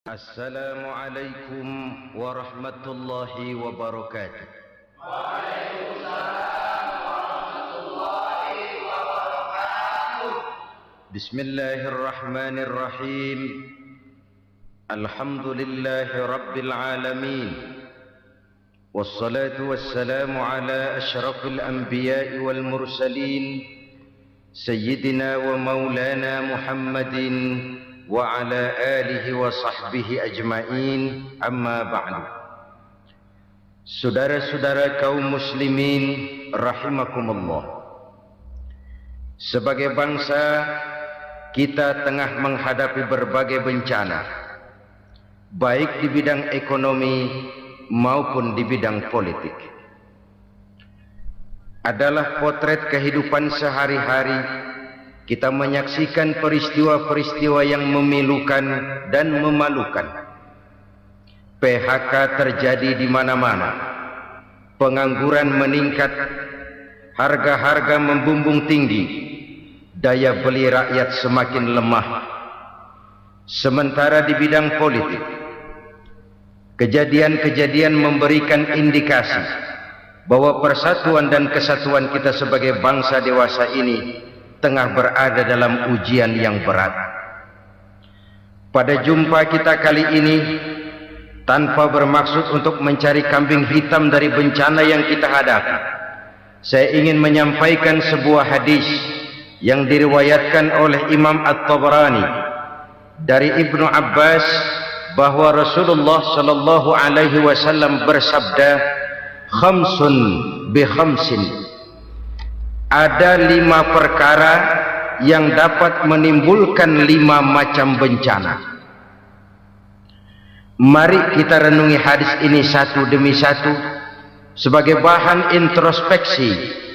Assalamualaikum warahmatullahi wabarakatuh. Waalaikumsalam warahmatullahi wabarakatuh. Bismillahirrahmanirrahim. Alhamdulillahi rabbil alamin. Wassalatu wassalamu ala asyrafil anbiya'i wal mursalin Sayyidina wa maulana Muhammadin wa ala alihi wa sahbihi ajma'in, amma ba'du. Saudara-saudara kaum muslimin rahimakumullah, sebagai bangsa kita tengah menghadapi berbagai bencana, baik di bidang ekonomi maupun di bidang politik. Adalah potret kehidupan sehari-hari. Kita menyaksikan peristiwa-peristiwa yang memilukan dan memalukan. PHK terjadi di mana-mana. Pengangguran meningkat, harga-harga membumbung tinggi, daya beli rakyat semakin lemah. Sementara di bidang politik, kejadian-kejadian memberikan indikasi bahwa persatuan dan kesatuan kita sebagai bangsa dewasa ini tengah berada dalam ujian yang berat. Pada jumpa kita kali ini, tanpa bermaksud untuk mencari kambing hitam dari bencana yang kita hadapi, saya ingin menyampaikan sebuah hadis yang diriwayatkan oleh Imam At-Tabrani dari Ibnu Abbas bahwa Rasulullah sallallahu alaihi wasallam bersabda, khamsun bi khamsin, ada 5 perkara yang dapat menimbulkan 5 macam bencana. Mari kita renungi hadis ini satu demi satu sebagai bahan introspeksi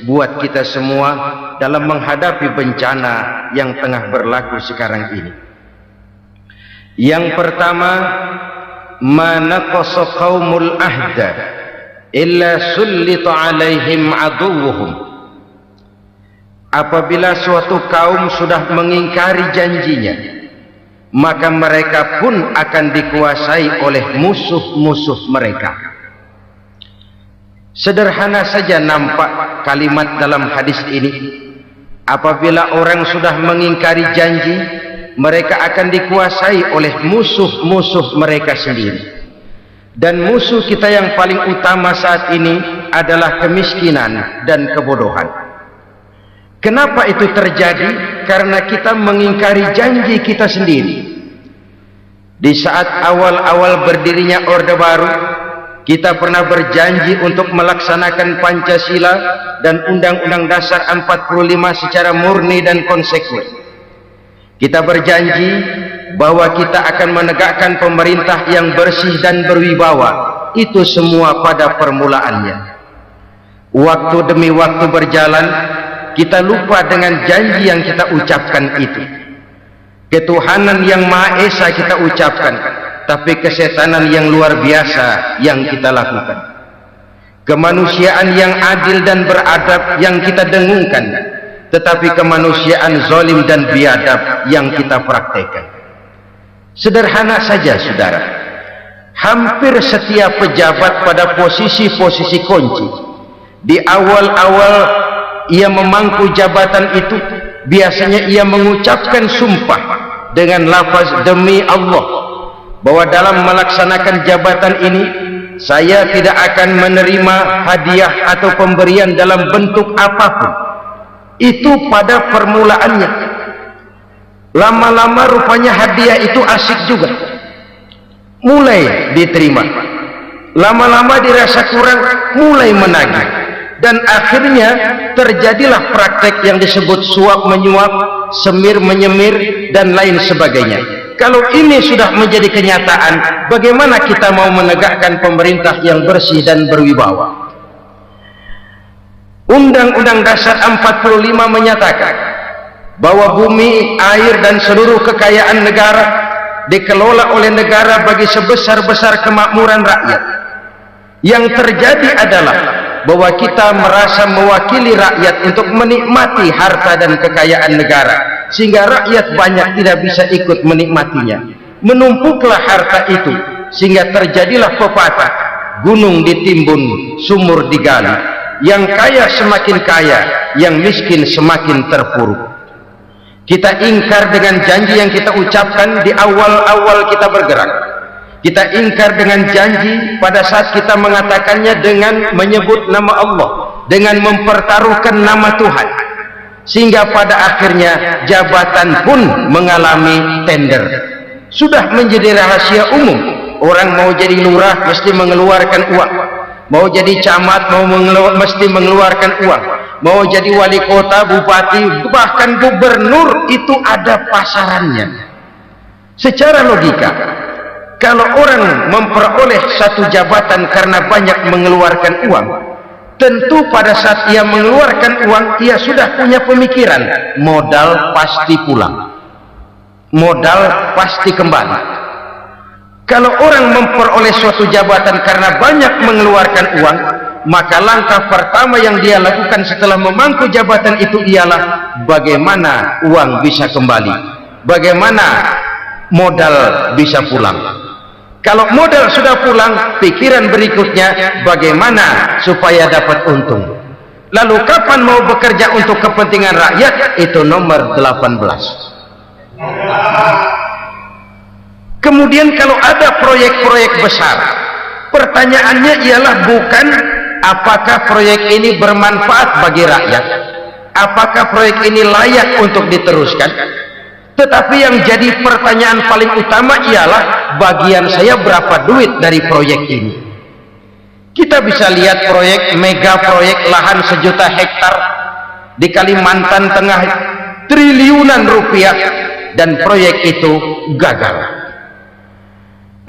buat kita semua dalam menghadapi bencana yang tengah berlaku sekarang ini. Yang pertama, manaqasa qaumul ahda illa sullita alaihim aduwwuhum. Apabila suatu kaum sudah mengingkari janjinya, maka mereka pun akan dikuasai oleh musuh-musuh mereka. Sederhana saja nampak kalimat dalam hadis ini. Apabila orang sudah mengingkari janji, mereka akan dikuasai oleh musuh-musuh mereka sendiri. Dan musuh kita yang paling utama saat ini adalah kemiskinan dan kebodohan. Kenapa itu terjadi? Karena kita mengingkari janji kita sendiri. Di saat awal-awal berdirinya Orde Baru, kita pernah berjanji untuk melaksanakan Pancasila dan Undang-Undang Dasar 45 secara murni dan konsekuen. Kita berjanji bahwa kita akan menegakkan pemerintah yang bersih dan berwibawa. Itu semua pada permulaannya. Waktu demi waktu berjalan, kita lupa dengan janji yang kita ucapkan itu. Ketuhanan yang Maha Esa kita ucapkan, tapi kesetanan yang luar biasa yang kita lakukan. Kemanusiaan yang adil dan beradab yang kita dengungkan, tetapi kemanusiaan zalim dan biadab yang kita praktekkan. Sederhana saja saudara, hampir setiap pejabat pada posisi-posisi kunci, di awal-awal ia memangku jabatan itu, biasanya ia mengucapkan sumpah dengan lafaz demi Allah bahwa dalam melaksanakan jabatan ini saya tidak akan menerima hadiah atau pemberian dalam bentuk apapun. Itu pada permulaannya. Lama-lama rupanya hadiah itu asik juga, mulai diterima. Lama-lama dirasa kurang, mulai menagih. Dan akhirnya terjadilah praktek yang disebut suap menyuap, semir menyemir, dan lain sebagainya. Kalau ini sudah menjadi kenyataan, bagaimana kita mau menegakkan pemerintah yang bersih dan berwibawa? Undang-Undang Dasar 45 menyatakan bahwa bumi, air, dan seluruh kekayaan negara dikelola oleh negara bagi sebesar-besar kemakmuran rakyat. Yang terjadi adalah bahwa kita merasa mewakili rakyat untuk menikmati harta dan kekayaan negara, sehingga rakyat banyak tidak bisa ikut menikmatinya. Menumpuklah harta itu sehingga terjadilah pepatah, gunung ditimbun, sumur digali. Yang kaya semakin kaya, yang miskin semakin terpuruk. Kita ingkar dengan janji yang kita ucapkan di awal-awal kita bergerak. Kita ingkar dengan janji pada saat kita mengatakannya dengan menyebut nama Allah, dengan mempertaruhkan nama Tuhan, sehingga pada akhirnya jabatan pun mengalami tender. Sudah menjadi rahasia umum, orang mau jadi lurah mesti mengeluarkan uang, mau jadi camat mesti mengeluarkan uang, mau jadi wali kota, bupati, bahkan gubernur, itu ada pasarannya. Secara logika, kalau orang memperoleh satu jabatan karena banyak mengeluarkan uang, tentu pada saat ia mengeluarkan uang, ia sudah punya pemikiran, modal pasti pulang, modal pasti kembali. Kalau orang memperoleh suatu jabatan karena banyak mengeluarkan uang, maka langkah pertama yang dia lakukan setelah memangku jabatan itu ialah bagaimana uang bisa kembali, bagaimana modal bisa pulang. Kalau modal sudah pulang, pikiran berikutnya bagaimana supaya dapat untung. Lalu kapan mau bekerja untuk kepentingan rakyat, itu nomor 18. Kemudian kalau ada proyek-proyek besar, pertanyaannya ialah bukan apakah proyek ini bermanfaat bagi rakyat, apakah proyek ini layak untuk diteruskan, tetapi yang jadi pertanyaan paling utama ialah bagian saya berapa duit dari proyek ini. Kita bisa lihat proyek, mega proyek lahan 1 juta hektar di Kalimantan Tengah, triliunan rupiah, dan proyek itu gagal.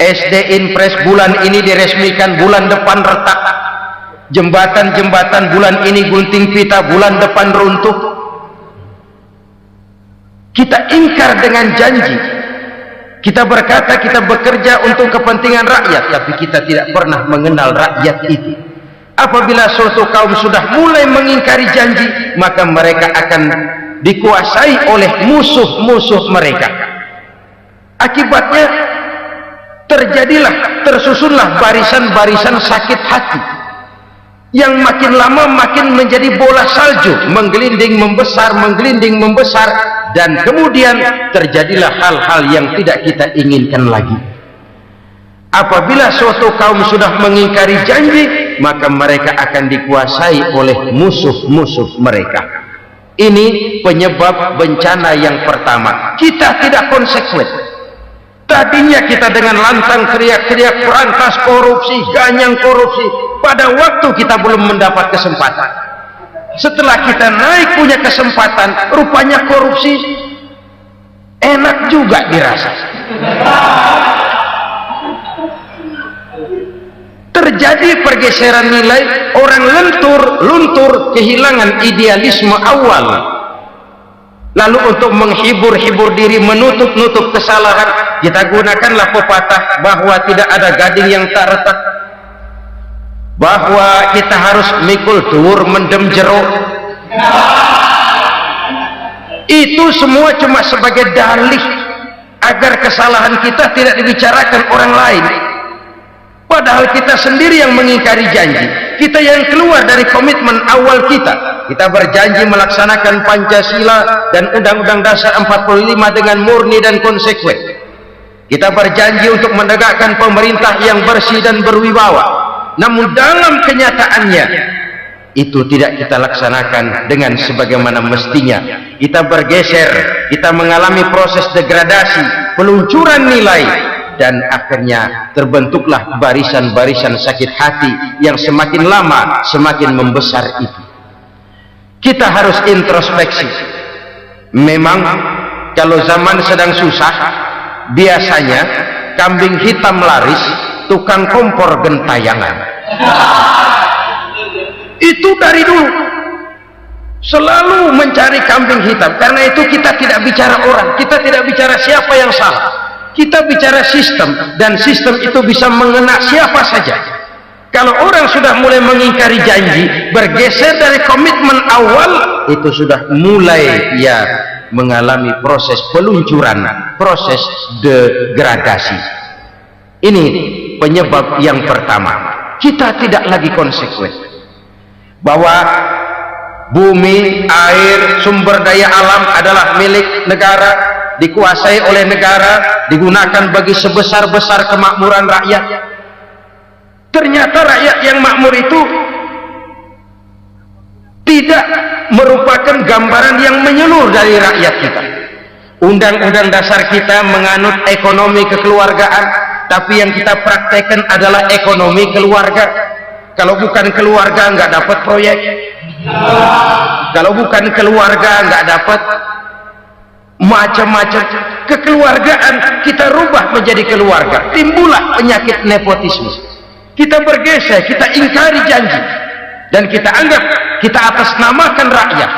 SD Impres bulan ini diresmikan, bulan depan retak. Jembatan-jembatan bulan ini gunting pita, bulan depan runtuh. Kita ingkar dengan janji. Kita berkata kita bekerja untuk kepentingan rakyat, tapi kita tidak pernah mengenal rakyat itu. Apabila suatu kaum sudah mulai mengingkari janji, maka mereka akan dikuasai oleh musuh-musuh mereka. Akibatnya tersusunlah barisan-barisan sakit hati yang makin lama makin menjadi bola salju, menggelinding membesar, dan kemudian terjadilah hal-hal yang tidak kita inginkan lagi. Apabila suatu kaum sudah mengingkari janji, maka mereka akan dikuasai oleh musuh-musuh mereka. Ini penyebab bencana yang pertama. Kita tidak konsekuen. Tadinya kita dengan lantang teriak-teriak berantas korupsi, ganyang korupsi, pada waktu kita belum mendapat kesempatan. Setelah kita naik punya kesempatan, rupanya korupsi enak juga dirasa. Terjadi pergeseran nilai, orang luntur, kehilangan idealisme awal. Lalu untuk menghibur-hibur diri, menutup kesalahan, kita gunakanlah pepatah bahwa tidak ada gading yang tak retak, bahwa kita harus mikul dhuwur mendem jero. Itu semua cuma sebagai dalih agar kesalahan kita tidak dibicarakan orang lain, padahal kita sendiri yang mengingkari janji. Kita yang keluar dari komitmen awal kita. Kita berjanji melaksanakan Pancasila dan Undang-Undang Dasar 45 dengan murni dan konsekuen. Kita berjanji untuk menegakkan pemerintah yang bersih dan berwibawa. Namun dalam kenyataannya itu tidak kita laksanakan dengan sebagaimana mestinya. Kita bergeser, kita mengalami proses degradasi, peluncuran nilai, dan akhirnya terbentuklah barisan-barisan sakit hati yang semakin lama semakin membesar itu. Kita harus introspeksi. Memang kalau zaman sedang susah, biasanya kambing hitam laris, tukang kompor gentayangan. Itu dari dulu selalu mencari kambing hitam. Karena itu kita tidak bicara orang, kita tidak bicara siapa yang salah, kita bicara sistem, dan sistem itu bisa mengena siapa saja. Kalau orang sudah mulai mengingkari janji, bergeser dari komitmen awal, itu sudah mulai ya mengalami proses peluncuran, proses degradasi. Ini penyebab yang pertama. Kita tidak lagi konsekuen bahwa bumi, air, sumber daya alam adalah milik negara, dikuasai oleh negara, digunakan bagi sebesar-besar kemakmuran rakyat. Ternyata rakyat yang makmur itu tidak merupakan gambaran yang menyeluruh dari rakyat kita. Undang-undang dasar kita menganut ekonomi kekeluargaan, tapi yang kita praktekkan adalah ekonomi keluarga. Kalau bukan keluarga nggak dapat proyek, kalau bukan keluarga nggak dapat macam-macam. Kekeluargaan kita rubah menjadi keluarga, timbullah penyakit nepotisme. Kita bergeser, kita ingkari janji, dan kita anggap kita atasnamakan rakyat.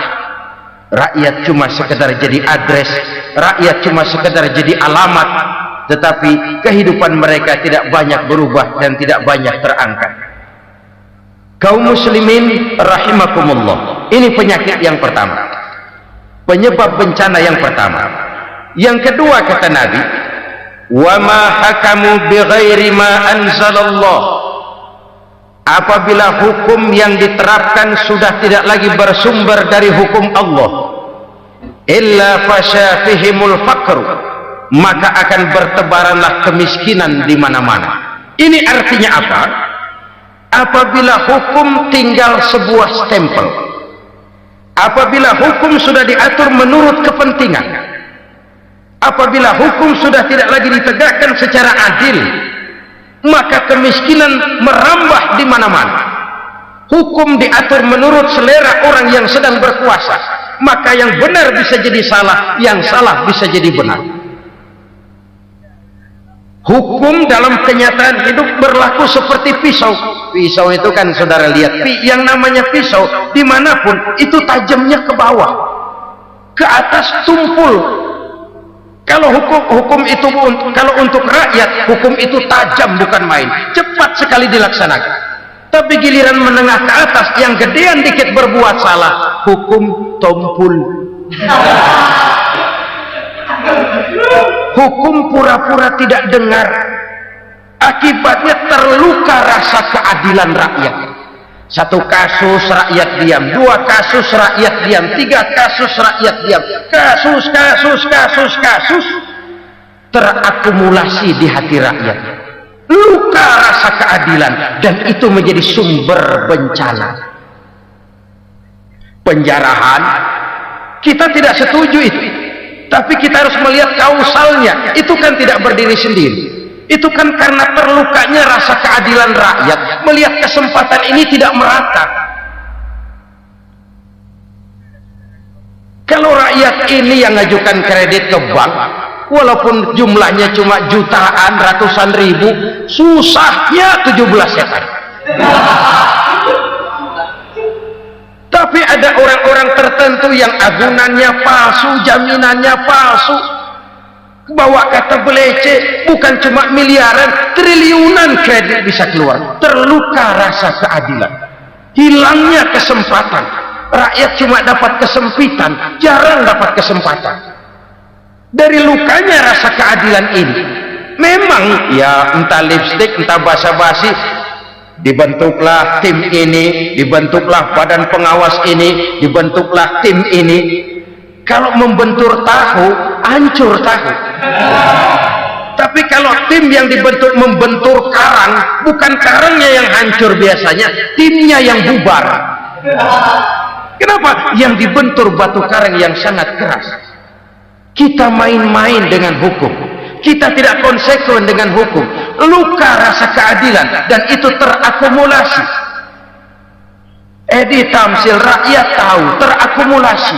Rakyat cuma sekedar jadi address, rakyat cuma sekedar jadi alamat, tetapi kehidupan mereka tidak banyak berubah dan tidak banyak terangkat. Kaum muslimin rahimakumullah, ini penyakit yang pertama, penyebab bencana yang pertama. Yang kedua, kata Nabi, wa ma hakamu bighairi ma anzalallah, apabila hukum yang diterapkan sudah tidak lagi bersumber dari hukum Allah, illa fasya fihimul faqr, maka akan bertebaranlah kemiskinan di mana-mana. Ini artinya apa? Apabila hukum tinggal sebuah stempel, apabila hukum sudah diatur menurut kepentingan, apabila hukum sudah tidak lagi ditegakkan secara adil, maka kemiskinan merambah di mana-mana. Hukum diatur menurut selera orang yang sedang berkuasa, maka yang benar bisa jadi salah, yang salah bisa jadi benar. Hukum dalam kenyataan hidup berlaku seperti pisau. Pisau itu kan saudara lihat, yang namanya pisau dimanapun itu tajamnya ke bawah, ke atas tumpul. Kalau hukum itu kalau untuk rakyat, hukum itu tajam bukan main, cepat sekali dilaksanakan. Tapi giliran menengah ke atas yang gedean dikit berbuat salah, hukum tumpul. Hukum pura-pura tidak dengar, akibatnya terluka rasa keadilan rakyat. Satu kasus rakyat diam, dua kasus rakyat diam, tiga kasus rakyat diam, kasus terakumulasi di hati rakyat, luka rasa keadilan, dan itu menjadi sumber bencana. Penjarahan kita tidak setuju itu, tapi kita harus melihat kausalnya. Itu kan tidak berdiri sendiri, itu kan karena terlukanya rasa keadilan rakyat melihat kesempatan ini tidak merata. Kalau rakyat ini yang ngajukan kredit ke bank, walaupun jumlahnya cuma jutaan, ratusan ribu, susahnya 17 hektar. Tapi ada orang-orang tertentu yang agunannya palsu, jaminannya palsu, bawa kata belece, bukan cuma miliaran, triliunan kredit bisa keluar. Terluka rasa keadilan, hilangnya kesempatan. Rakyat cuma dapat kesempitan, jarang dapat kesempatan. Dari lukanya rasa keadilan ini, memang ya entah lipstik, entah basa-basi, dibentuklah tim ini, dibentuklah badan pengawas ini, dibentuklah tim ini. Kalau membentur tahu, hancur tahu. Tapi kalau tim yang dibentuk membentur karang, bukan karangnya yang hancur biasanya, timnya yang bubar. Kenapa? Yang dibentur batu karang yang sangat keras. Kita main-main dengan hukum, kita tidak konsekuen dengan hukum, luka rasa keadilan, dan itu terakumulasi. Tamsil rakyat tahu, terakumulasi,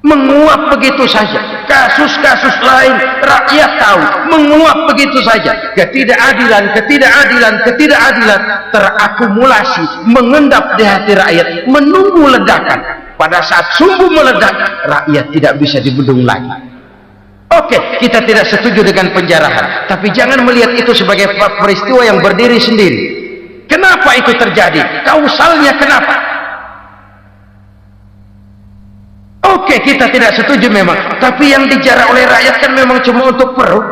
menguap begitu saja. Kasus-kasus lain rakyat tahu, menguap begitu saja. Ketidakadilan terakumulasi, mengendap di hati rakyat, menunggu ledakan. Pada saat sumbu meledak, rakyat tidak bisa dibendung lagi. Oke, kita tidak setuju dengan penjarahan, tapi jangan melihat itu sebagai peristiwa yang berdiri sendiri. Kenapa itu terjadi? Kausalnya kenapa? Oke, kita tidak setuju memang, tapi yang dijarah oleh rakyat kan memang cuma untuk perut.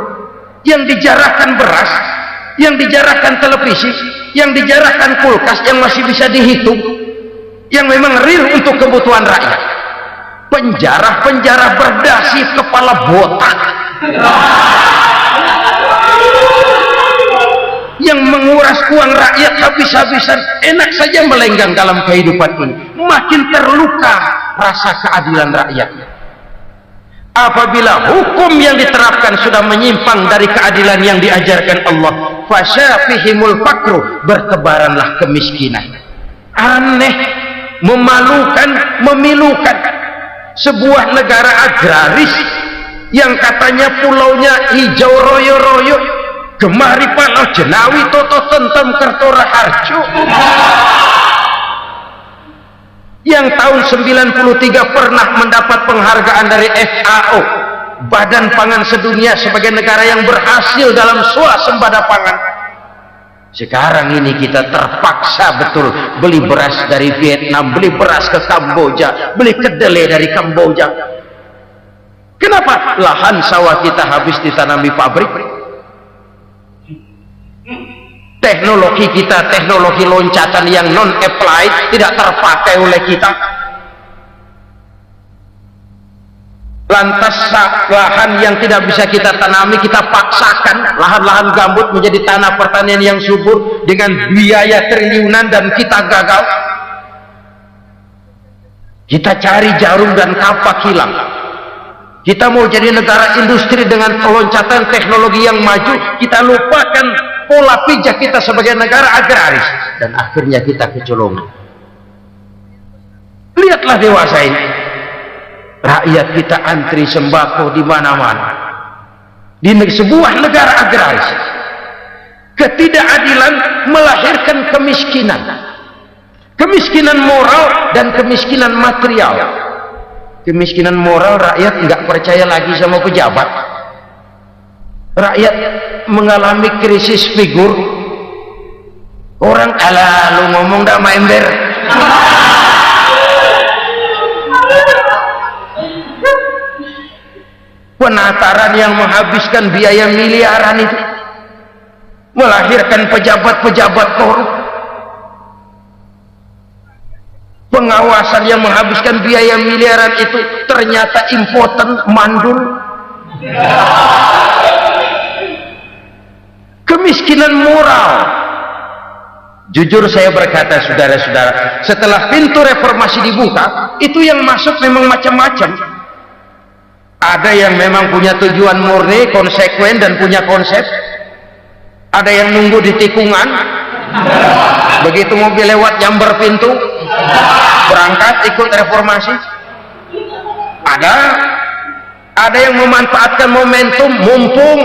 Yang dijarahkan beras, yang dijarahkan televisi, yang dijarahkan kulkas yang masih bisa dihitung, yang memang real untuk kebutuhan rakyat. Penjara berdasi kepala botak yang menguras uang rakyat habis-habisan, enak saja melenggang dalam kehidupan ini. Makin terluka rasa keadilan rakyat. Apabila hukum yang diterapkan sudah menyimpang dari keadilan yang diajarkan Allah, fasyafihimul fakru, bertebaranlah kemiskinan. Aneh, memalukan, memilukan. Sebuah negara agraris yang katanya pulaunya hijau royo-royo, gemari palau jenawi toto tentem kertora harjo, yang tahun 93 pernah mendapat penghargaan dari FAO, Badan Pangan Sedunia, sebagai negara yang berhasil dalam swasembada pangan. Sekarang ini kita terpaksa betul beli beras dari Vietnam, beli beras ke Kamboja, beli kedelai dari Kamboja. Kenapa? Lahan sawah kita habis ditanami pabrik. Teknologi kita, teknologi loncatan yang non-applied, tidak terpakai oleh kita. Lantas lahan yang tidak bisa kita tanami, kita paksakan lahan-lahan gambut menjadi tanah pertanian yang subur dengan biaya triliunan, dan kita gagal. Kita cari jarum dan kapak hilang. Kita mau jadi negara industri dengan loncatan teknologi yang maju, kita lupakan pola pijak kita sebagai negara agraris, dan akhirnya kita kecolongan. Lihatlah dewasa ini, rakyat kita antri sembako di mana-mana. Di sebuah negara agraris, ketidakadilan melahirkan kemiskinan, kemiskinan moral dan kemiskinan material. Kemiskinan moral, rakyat nggak percaya lagi sama pejabat. Rakyat mengalami krisis figur. Orang ala lu ngomong dah ember. Penataran yang menghabiskan biaya miliaran itu melahirkan pejabat-pejabat korup. Pengawasan yang menghabiskan biaya miliaran itu ternyata impoten, mandul. Kemiskinan moral. Jujur saya berkata, saudara-saudara, setelah pintu reformasi dibuka, itu yang masuk memang macam-macam. Ada yang memang punya tujuan murni, konsekuen, dan punya konsep. Ada yang nunggu di tikungan, begitu mobil lewat nyamber pintu, berangkat ikut reformasi. Ada yang memanfaatkan momentum, mumpung,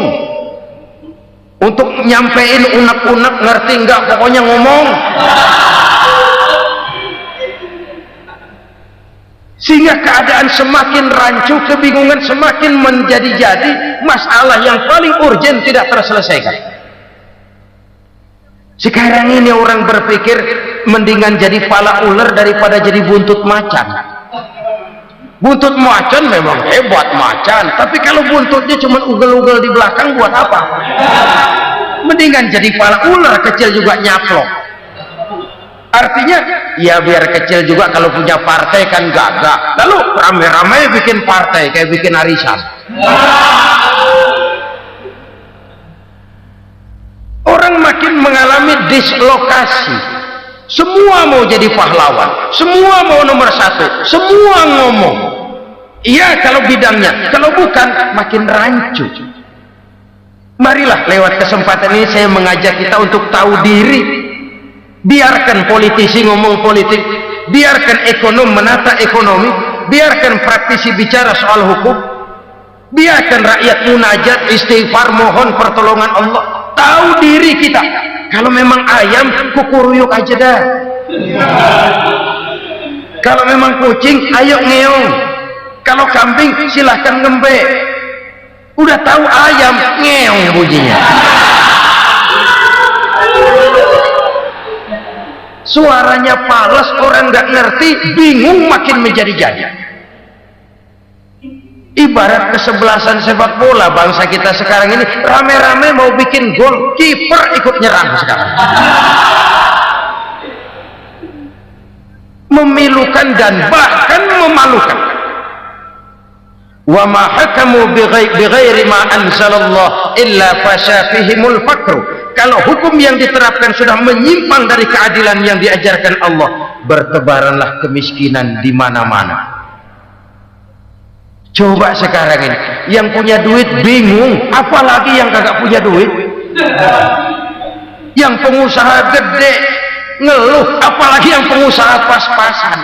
untuk nyampein unek-unek, ngerti enggak, pokoknya ngomong, sehingga keadaan semakin rancu, kebingungan semakin menjadi-jadi, masalah yang paling urgen tidak terselesaikan. Sekarang ini orang berpikir mendingan jadi pala ular daripada jadi buntut macan. Buntut macan memang hebat macan, tapi kalau buntutnya cuma ugel-ugel di belakang buat apa? Mendingan jadi pala ular, kecil juga nyaplok. Artinya ya biar kecil juga kalau punya partai kan gagah. Lalu rame-rame bikin partai kayak bikin arisan. Orang makin mengalami dislokasi. Semua mau jadi pahlawan, semua mau nomor satu, semua ngomong iya kalau bidangnya, kalau bukan makin rancu. Marilah lewat kesempatan ini saya mengajak kita untuk tahu diri. Biarkan politisi ngomong politik, biarkan ekonom menata ekonomi, biarkan praktisi bicara soal hukum, biarkan rakyat munajat, istighfar, mohon pertolongan Allah. Tahu diri kita. Kalau memang ayam, kukuruyuk aja dah. Kalau memang kucing, ayo ngeong. Kalau kambing, silahkan ngembe. Udah tahu ayam, ngeong bunyinya. Suaranya palas, orang nggak ngerti, bingung, makin menjadi-jadi. Ibarat kesebelasan sepak bola bangsa kita sekarang ini, rame-rame mau bikin gol, kiper ikut nyerang sekarang. Memilukan dan bahkan memalukan. Wa ma hakamu bighairi ma anzalallah illa fasyafihimul fakru. Kalau hukum yang diterapkan sudah menyimpang dari keadilan yang diajarkan Allah, bertebaranlah kemiskinan di mana-mana. Coba sekarang ini, yang punya duit bingung, apalagi yang kagak punya duit. Yang pengusaha gede ngeluh, apalagi yang pengusaha pas-pasan.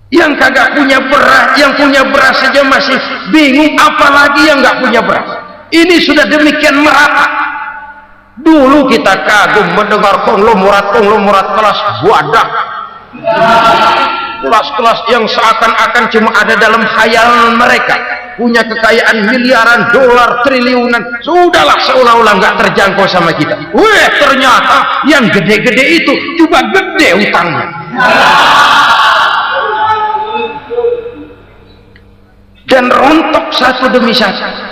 Yang kagak punya beras, yang punya beras saja masih bingung, apalagi yang nggak punya beras. Ini sudah demikian merata. Dulu kita kagum mendengar konglomerat kelas wadah, kelas-kelas yang seakan-akan cuma ada dalam khayalan mereka, punya kekayaan miliaran dolar, triliunan. Sudahlah, seolah-olah nggak terjangkau sama kita. Weh, ternyata yang gede-gede itu juga gede utangnya. Dan rontok satu demi satu.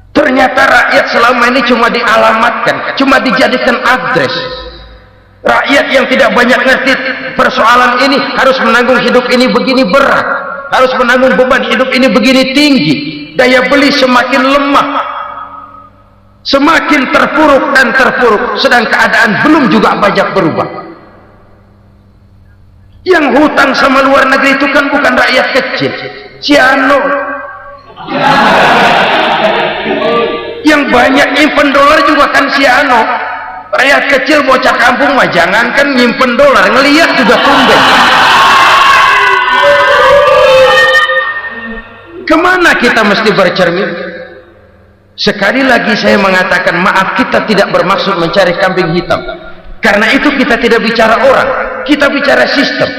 Ternyata rakyat selama ini cuma dialamatkan, cuma dijadikan address. Rakyat yang tidak banyak ngerti persoalan ini harus menanggung hidup ini begini berat, harus menanggung beban hidup ini begini tinggi, daya beli semakin lemah, semakin terpuruk dan terpuruk, sedang keadaan belum juga banyak berubah. Yang hutang sama luar negeri itu kan bukan rakyat kecil, Ciano. Yang banyak nyimpen dolar juga kan Ciano. Rakyat kecil bocah kampung mah jangankan nyimpen dolar, ngelihat juga tumben. Kemana kita mesti bercermin? Sekali lagi saya mengatakan maaf, kita tidak bermaksud mencari kambing hitam. Karena itu kita tidak bicara orang, kita bicara sistem,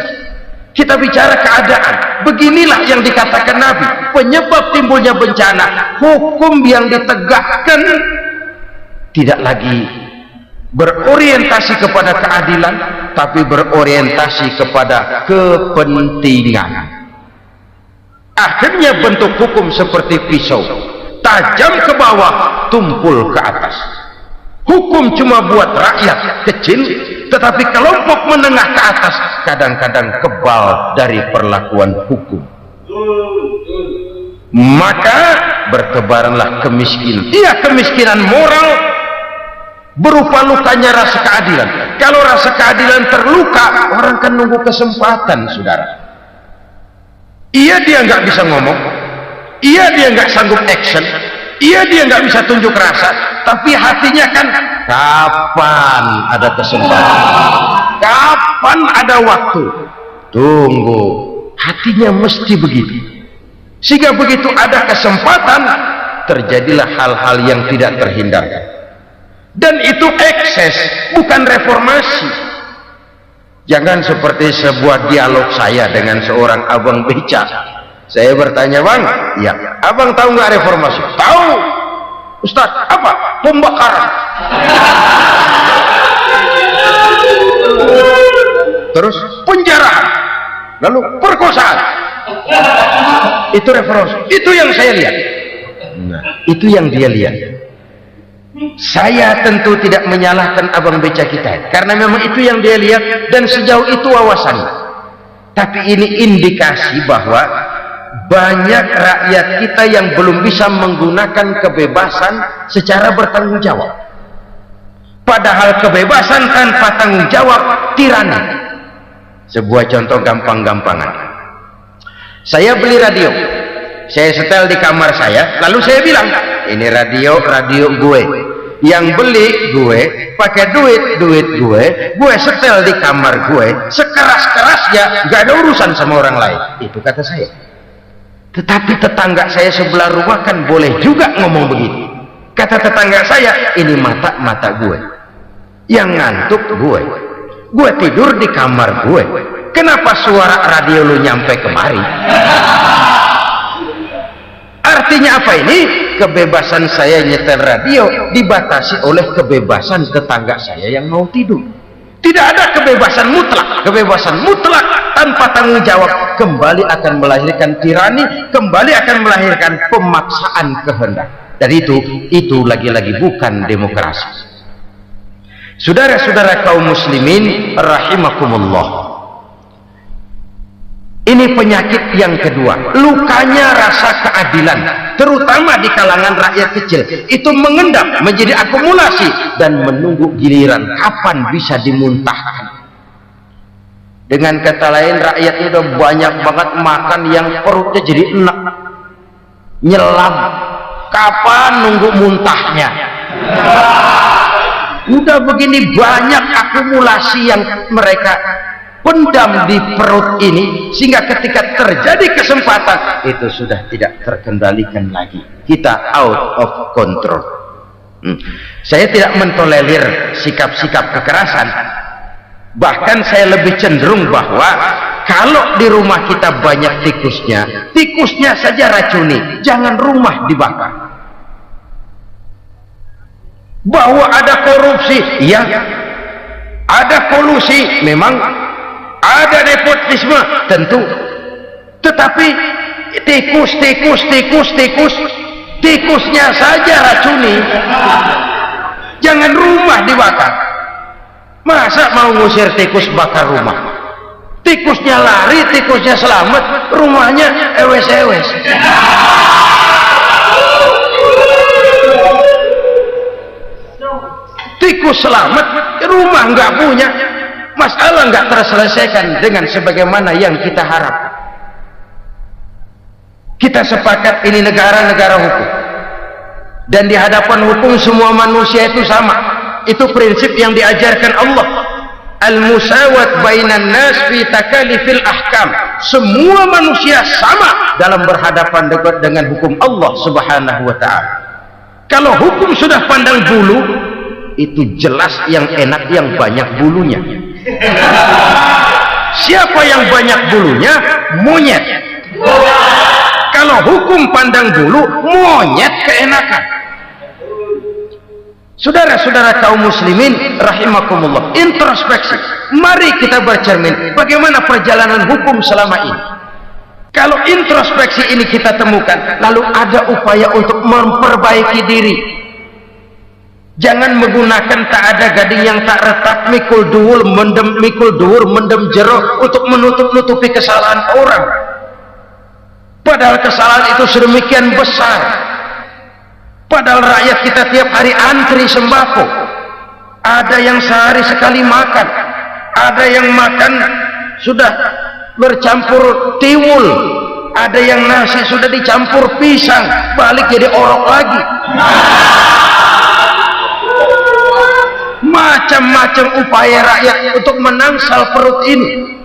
kita bicara keadaan. Beginilah yang dikatakan Nabi, penyebab timbulnya bencana, hukum yang ditegakkan tidak lagi berorientasi kepada keadilan, tapi berorientasi kepada kepentingan. Akhirnya bentuk hukum seperti pisau, tajam ke bawah, tumpul ke atas. Hukum cuma buat rakyat kecil, tetapi kelompok menengah ke atas kadang-kadang kebal dari perlakuan hukum. Maka bertebaranlah kemiskinan. Iya, kemiskinan moral berupa lukanya rasa keadilan. Kalau rasa keadilan terluka, orang kan nunggu kesempatan, saudara. Iya, dia nggak bisa ngomong, iya dia nggak sanggup action, iya dia nggak bisa tunjuk rasa, tapi hatinya kan kapan ada kesempatan, kapan ada waktu, tunggu. Hatinya mesti begitu, sehingga begitu ada kesempatan terjadilah hal-hal yang tidak terhindarkan. Dan itu ekses, bukan reformasi. Jangan seperti sebuah dialog saya dengan seorang abang beca. Saya bertanya, bang, ya, abang tahu nggak reformasi? Tahu, Ustaz. Apa? Pembakaran. Terus penjarahan, lalu perkosaan. Itu reformasi. Itu yang saya lihat. Nah, itu yang dia lihat. Saya tentu tidak menyalahkan abang beca kita, karena memang itu yang dia lihat dan sejauh itu wawasannya. Tapi ini indikasi bahwa banyak rakyat kita yang belum bisa menggunakan kebebasan secara bertanggung jawab. Padahal kebebasan tanpa tanggung jawab tirani. Sebuah contoh gampang-gampangan. Saya beli radio, saya setel di kamar saya, lalu saya bilang, ini radio gue, yang beli gue, pakai duit gue setel di kamar gue, sekeras-kerasnya, gak ada urusan sama orang lain. Itu kata saya. Tetapi tetangga saya sebelah rumah kan boleh juga ngomong begitu. Kata tetangga saya, ini mata gue, yang ngantuk gue tidur di kamar gue, kenapa suara radio lu nyampe kemari? Artinya apa ini? Kebebasan saya nyetel radio dibatasi oleh kebebasan tetangga saya yang mau tidur. Tidak ada kebebasan mutlak tanpa tanggung jawab. kembali akan melahirkan tirani, kembali akan melahirkan pemaksaan kehendak. Dan itu lagi-lagi bukan demokrasi. Saudara-saudara kaum muslimin rahimakumullah, ini penyakit yang kedua, lukanya rasa keadilan, terutama di kalangan rakyat kecil. Itu mengendap menjadi akumulasi dan menunggu giliran kapan bisa dimuntahkan. Dengan kata lain, rakyat udah banyak banget makan yang perutnya jadi enak, nyelam. Kapan nunggu muntahnya? Udah begini banyak akumulasi yang mereka pendam di perut ini, sehingga ketika terjadi kesempatan itu sudah tidak terkendalikan lagi. Kita out of control. Saya tidak mentolerir sikap-sikap kekerasan. Bahkan saya lebih cenderung bahwa kalau di rumah kita banyak tikusnya saja racuni, jangan rumah dibakar. Bahwa ada korupsi, ya, ada kolusi, memang ada nepotisme, tentu. Tetapi tikusnya saja racuni, jangan rumah dibakar. Masa mau ngusir tikus bakar rumah? Tikusnya lari, tikusnya selamat, rumahnya ewes-ewes. Tikus selamat, rumah nggak punya, masalah nggak terselesaikan dengan sebagaimana yang kita harap. Kita sepakat ini negara hukum, dan di hadapan hukum semua manusia itu sama. Itu prinsip yang diajarkan Allah. Al-musawat bainan nas fi takalifil ahkam. Semua manusia sama dalam berhadapan dengan hukum Allah Subhanahu wa ta'ala. Kalau hukum sudah pandang bulu, itu jelas yang enak yang banyak bulunya. Siapa yang banyak bulunya? Monyet. Kalau hukum pandang bulu, monyet keenakan. Saudara-saudara kaum muslimin rahimakumullah, introspeksi. Mari kita bercermin bagaimana perjalanan hukum selama ini. Kalau introspeksi ini kita temukan, lalu ada upaya untuk memperbaiki diri. Jangan menggunakan tak ada gading yang tak retak, mikul duwul mendem jero untuk menutupi kesalahan orang. Padahal kesalahan itu sedemikian besar. Padahal rakyat kita tiap hari antri sembako. Ada yang sehari sekali makan, ada yang makan sudah bercampur tiwul, ada yang nasi sudah dicampur pisang, balik jadi orok lagi. Macam-macam upaya rakyat untuk menangsal perut ini.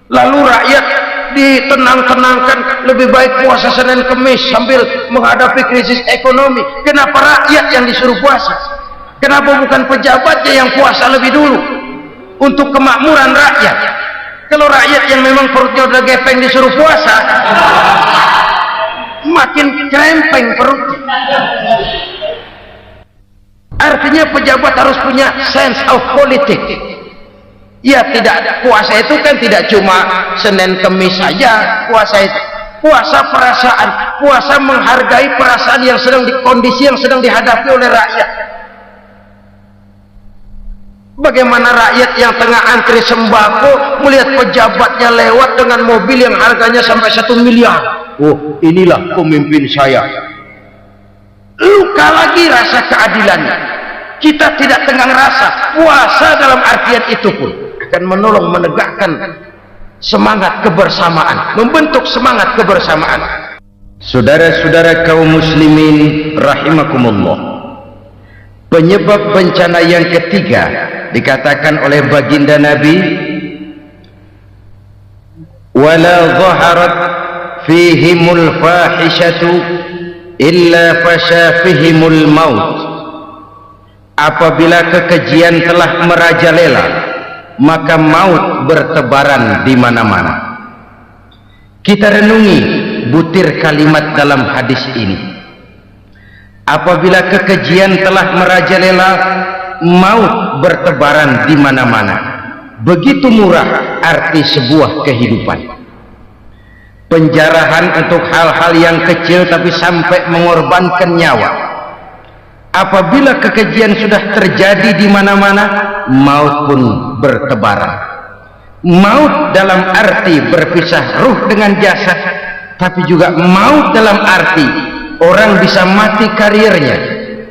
Lalu rakyat ditenang-tenangkan, lebih baik puasa Senin Kemis sambil menghadapi krisis ekonomi. Kenapa rakyat yang disuruh puasa? Kenapa bukan pejabatnya yang puasa lebih dulu untuk kemakmuran rakyat? Kalau rakyat yang memang perutnya udah gepeng disuruh puasa, makin krempeng perutnya. Artinya pejabat harus punya sense of politics. Ya, tidak, puasa itu kan tidak cuma Senin Kemis saja. Puasa itu puasa perasaan, puasa menghargai perasaan yang kondisi yang sedang dihadapi oleh rakyat. Bagaimana rakyat yang tengah antri sembako melihat pejabatnya lewat dengan mobil yang harganya sampai 1 miliar. Oh, inilah pemimpin saya. Luka lagi rasa keadilannya. Kita tidak tengah rasa. Puasa dalam artian itu pun akan menolong menegakkan semangat kebersamaan, membentuk semangat kebersamaan. Saudara-saudara kaum muslimin rahimakumullah, penyebab bencana yang ketiga dikatakan oleh baginda Nabi, wala zaharat fihimul fahishatu illa fasha fihimul maut. Apabila kekejian telah merajalela, maka maut bertebaran di mana-mana. Kita renungi butir kalimat dalam hadis ini. Apabila kekejian telah merajalela, maut bertebaran di mana-mana. Begitu murah arti sebuah kehidupan. penjarahan untuk hal-hal yang kecil tapi sampai mengorbankan nyawa. Apabila kekejian sudah terjadi di mana-mana, maut pun bertebaran. Maut dalam arti berpisah ruh dengan jasad, tapi juga maut dalam arti orang bisa mati karirnya,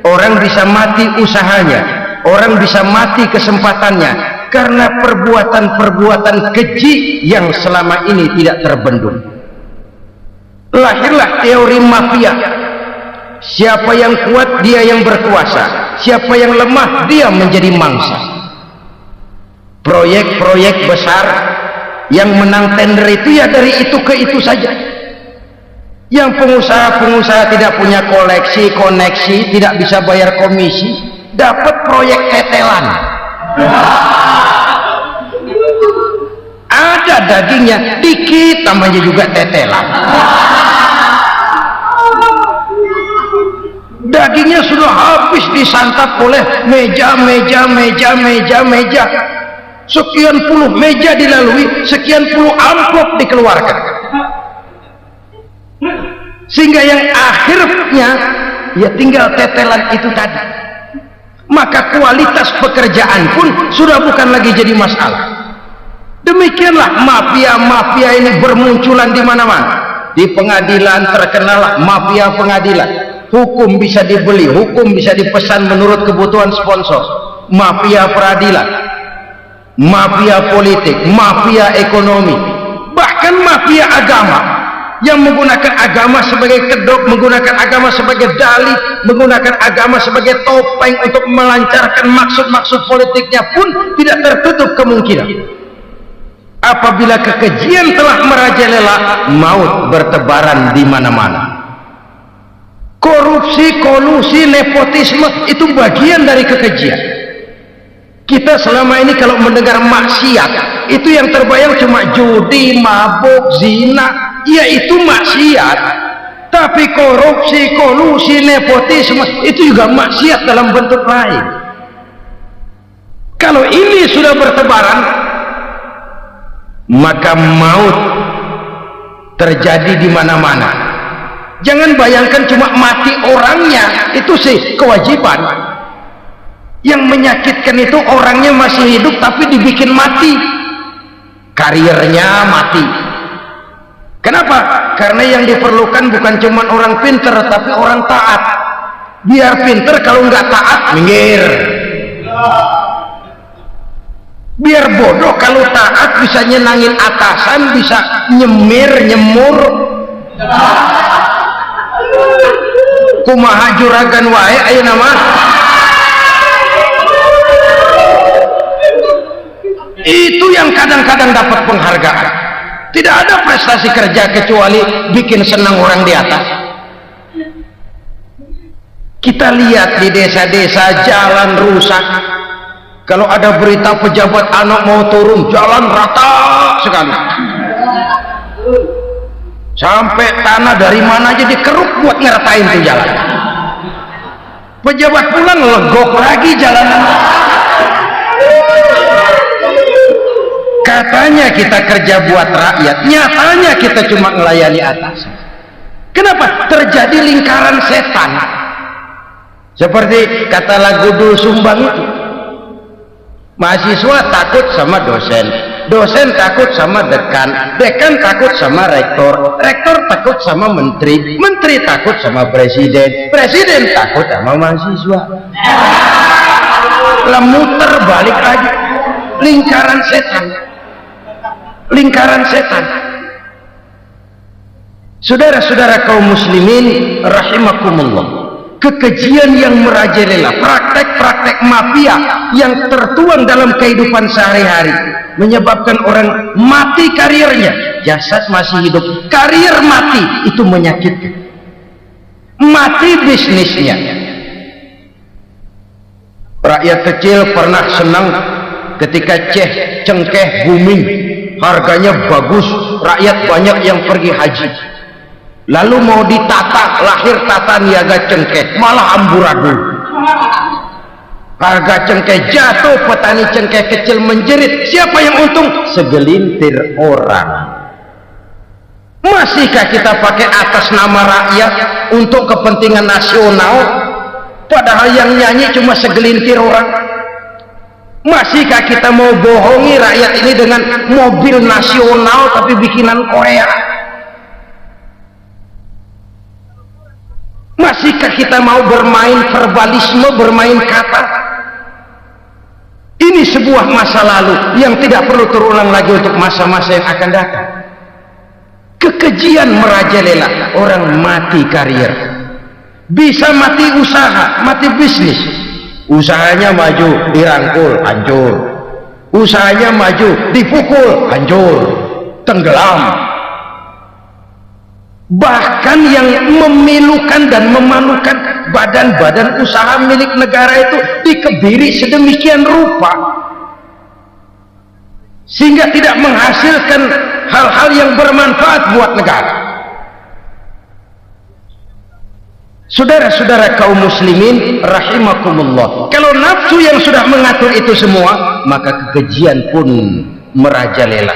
orang bisa mati usahanya, orang bisa mati kesempatannya karena perbuatan-perbuatan keji yang selama ini tidak terbendung. Lahirlah teori mafia. Siapa yang kuat dia yang berkuasa, siapa yang lemah dia menjadi mangsa. Proyek-proyek besar yang menang tender itu ya dari itu ke itu saja. Yang pengusaha-pengusaha tidak punya koleksi, koneksi, tidak bisa bayar komisi, dapat proyek tetelan. Ada dagingnya dikit, namanya juga tetelan. Dagingnya sudah habis disantap oleh meja. Sekian puluh meja dilalui, sekian puluh amplop dikeluarkan, sehingga yang akhirnya ya tinggal tetelan itu tadi. Maka kualitas pekerjaan pun sudah bukan lagi jadi masalah. Demikianlah mafia-mafia ini bermunculan di mana-mana. Di pengadilan terkenal mafia pengadilan. Hukum bisa dibeli, hukum bisa dipesan menurut kebutuhan sponsor. Mafia peradilan, mafia politik, mafia ekonomi, bahkan mafia agama yang menggunakan agama sebagai kedok, menggunakan agama sebagai dalih, menggunakan agama sebagai topeng untuk melancarkan maksud-maksud politiknya pun tidak tertutup kemungkinan. Apabila kekejian telah merajalela, maut bertebaran di mana-mana. Korupsi, kolusi, nepotisme itu bagian dari kekejian. Kita selama ini kalau mendengar maksiat, itu yang terbayang cuma judi, mabuk, zina. Ya itu maksiat. Tapi korupsi, kolusi, nepotisme itu juga maksiat dalam bentuk lain. Kalau ini sudah bertebaran, maka maut terjadi di mana-mana. Jangan bayangkan cuma mati orangnya, itu sih kewajiban. Yang menyakitkan itu orangnya masih hidup tapi dibikin mati, karirnya mati. Kenapa? Karena yang diperlukan bukan cuma orang pinter tapi orang taat. Biar pinter, kalau nggak taat minggir. Biar bodoh, kalau taat bisa nyenangin atasan, bisa nyemur. Kumaha juragan wae ayo nama. Itu yang kadang-kadang dapat penghargaan. Tidak ada prestasi kerja kecuali bikin senang orang di atas. Kita lihat di desa-desa jalan rusak. Kalau ada berita pejabat anak mau turun, jalan rata sekali. Sampai tanah dari mana aja dikeruk buat ngeratain tuh jalan. Pejabat pulang legok lagi jalanan. Katanya kita kerja buat rakyat, nyatanya kita cuma melayani atas. Kenapa? Terjadi lingkaran setan. Seperti kata lagu Dul Sumbang itu. Mahasiswa takut sama dosen, dosen takut sama dekan, dekan takut sama rektor, rektor takut sama menteri, menteri takut sama presiden, presiden takut sama mahasiswa. Lah muter balik lagi, lingkaran setan. Lingkaran setan. Saudara-saudara kaum muslimin rahimakumullah, kekejian yang merajalela, praktek-praktek mafia yang tertuang dalam kehidupan sehari-hari menyebabkan orang mati karirnya, jasad masih hidup, karir mati, itu menyakitkan. Mati bisnisnya. Rakyat kecil pernah senang ketika cengkeh booming, harganya bagus, rakyat banyak yang pergi haji. Lalu mau ditata, lahir tata niaga cengkeh, malah amburadul. Harga cengkeh jatuh, petani cengkeh kecil menjerit. Siapa yang untung? Segelintir orang. Masihkah kita pakai atas nama rakyat untuk kepentingan nasional, padahal yang nyanyi cuma segelintir orang? Masihkah kita mau bohongi rakyat ini dengan mobil nasional tapi bikinan Korea? Masihkah kita mau bermain verbalisme, bermain kata? Ini sebuah masa lalu yang tidak perlu terulang lagi untuk masa-masa yang akan datang. Kekejian merajalela, orang mati karier, bisa mati usaha, mati bisnis. Usahanya maju, dirangkul, hancur. Usahanya maju, dipukul, hancur, tenggelam. Bahkan yang memilukan dan memalukan badan-badan usaha milik negara itu dikebiri sedemikian rupa sehingga tidak menghasilkan hal-hal yang bermanfaat buat negara. Saudara-saudara kaum muslimin rahimakumullah, kalau nafsu yang sudah mengatur itu semua, maka kekejian pun merajalela.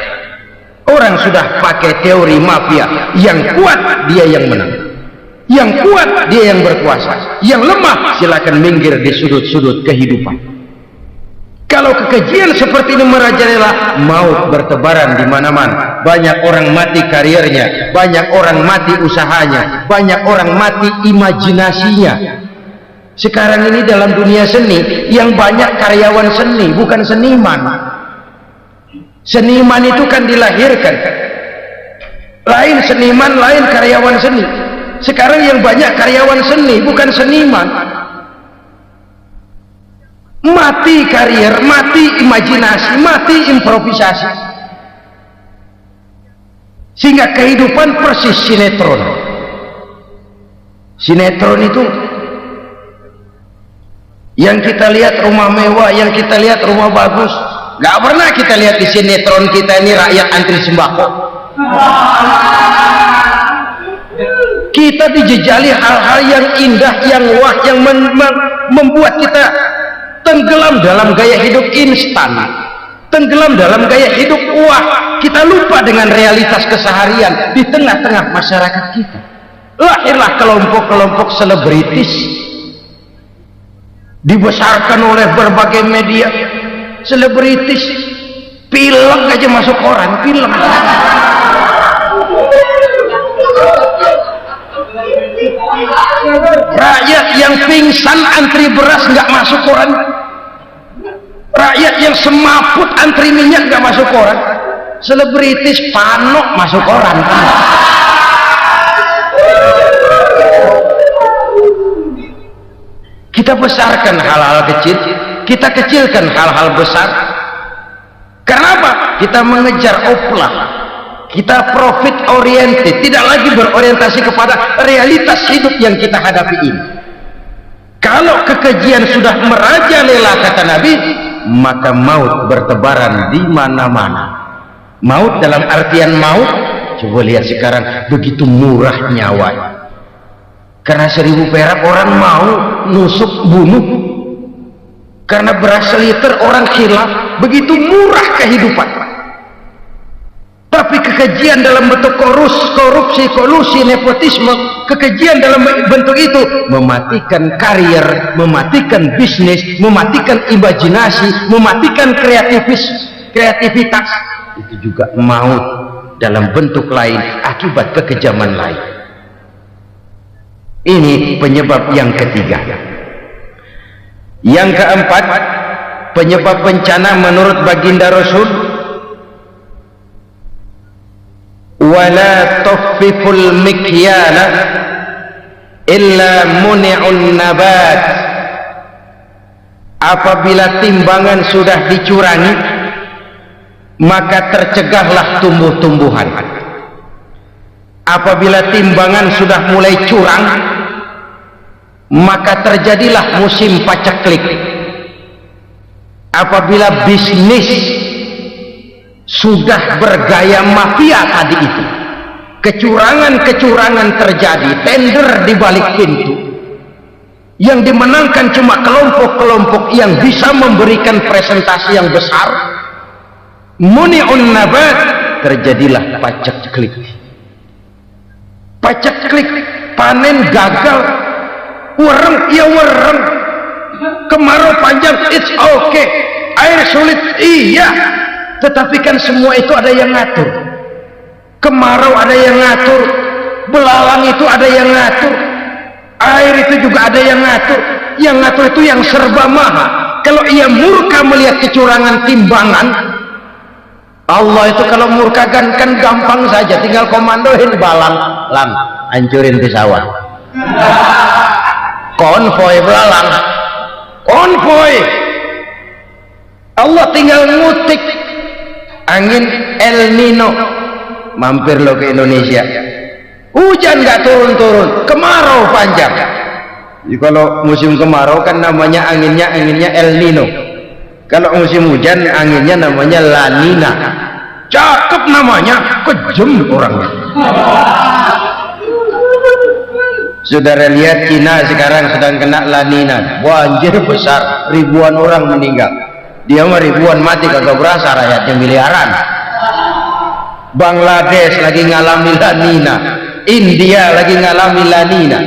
Orang sudah pakai teori mafia, yang kuat dia yang menang, yang kuat dia yang berkuasa, yang lemah silakan minggir di sudut-sudut kehidupan. Kalau kekejian seperti ini merajalela, maut bertebaran di mana-mana. Banyak orang mati karirnya, banyak orang mati usahanya, banyak orang mati imajinasinya. Sekarang ini dalam dunia seni yang banyak karyawan seni, bukan seniman. Seniman itu kan dilahirkan, lain seniman, lain karyawan seni. Sekarang yang banyak karyawan seni, bukan seniman. Mati karier, mati imajinasi, mati improvisasi, sehingga kehidupan persis sinetron. Sinetron itu yang kita lihat rumah mewah, yang kita lihat rumah bagus, gak pernah kita lihat di sinetron kita ini rakyat antri sembako. Kita dijejali hal-hal yang indah, yang wah, yang membuat kita tenggelam dalam gaya hidup instan, tenggelam dalam gaya hidup wah. Kita lupa dengan realitas keseharian di tengah-tengah masyarakat kita. Lahirlah kelompok-kelompok selebritis, dibesarkan oleh berbagai media. Selebritis, film aja masuk koran, film. Rakyat yang pingsan antri beras nggak masuk koran. Rakyat yang semaput antri minyak nggak masuk koran. Selebritis panok masuk koran. Kita besarkan hal-hal kecil, kita kecilkan hal-hal besar. Kenapa? Kita mengejar oplah, kita profit oriented, tidak lagi berorientasi kepada realitas hidup yang kita hadapi ini. Kalau kekejian sudah merajalela, kata Nabi, maka maut bertebaran di mana-mana. Maut dalam artian maut, coba lihat sekarang begitu murah nyawa. Karena 1000 perak orang mau nusuk bunuh, karena beras seliter orang khilaf, begitu murah kehidupan. Tapi kekejian dalam bentuk korupsi, kolusi, nepotisme, kekejian dalam bentuk itu mematikan karier, mematikan bisnis, mematikan imajinasi, mematikan kreativitas. Itu juga maut dalam bentuk lain akibat kekejaman lain. Ini penyebab yang ketiga. Yang keempat, penyebab bencana menurut baginda Rasul, wala tuffiful mikyala illa muni'un nabat. Apabila timbangan sudah dicurangi, maka tercegahlah tumbuh-tumbuhan. Apabila timbangan sudah mulai curang, maka terjadilah musim paceklik. Apabila bisnis sudah bergaya mafia tadi itu, kecurangan-kecurangan terjadi, tender di balik pintu, yang dimenangkan cuma kelompok-kelompok yang bisa memberikan presentasi yang besar, muni'un nabat, terjadilah paceklik. paceklik, panen gagal, wereng ya wereng, kemarau panjang it's okay, air sulit iya, tetapi kan semua itu ada yang ngatur. Kemarau ada yang ngatur, belalang itu ada yang ngatur, air itu juga ada yang ngatur. Yang ngatur itu yang serba maha. Kalau ia murka melihat kecurangan timbangan, Allah itu kalau murka kan gampang saja, tinggal komandoin balang, lang, hancurin pesawat. Konvoy belalang, konvoy. Allah tinggal ngutik angin El Nino, mampir lo ke Indonesia. Hujan nggak turun-turun, kemarau panjang. Jadi kalau musim kemarau kan namanya anginnya El Nino. Kalau musim hujan anginnya namanya La Nina. Cakep namanya, kejem orangnya. Saudara lihat Cina sekarang sedang kena La Nina, banjir besar, ribuan orang meninggal. Dia mah ribuan mati kagak berasa, rakyatnya miliaran. Bangladesh lagi ngalami La Nina, India lagi ngalami La Nina.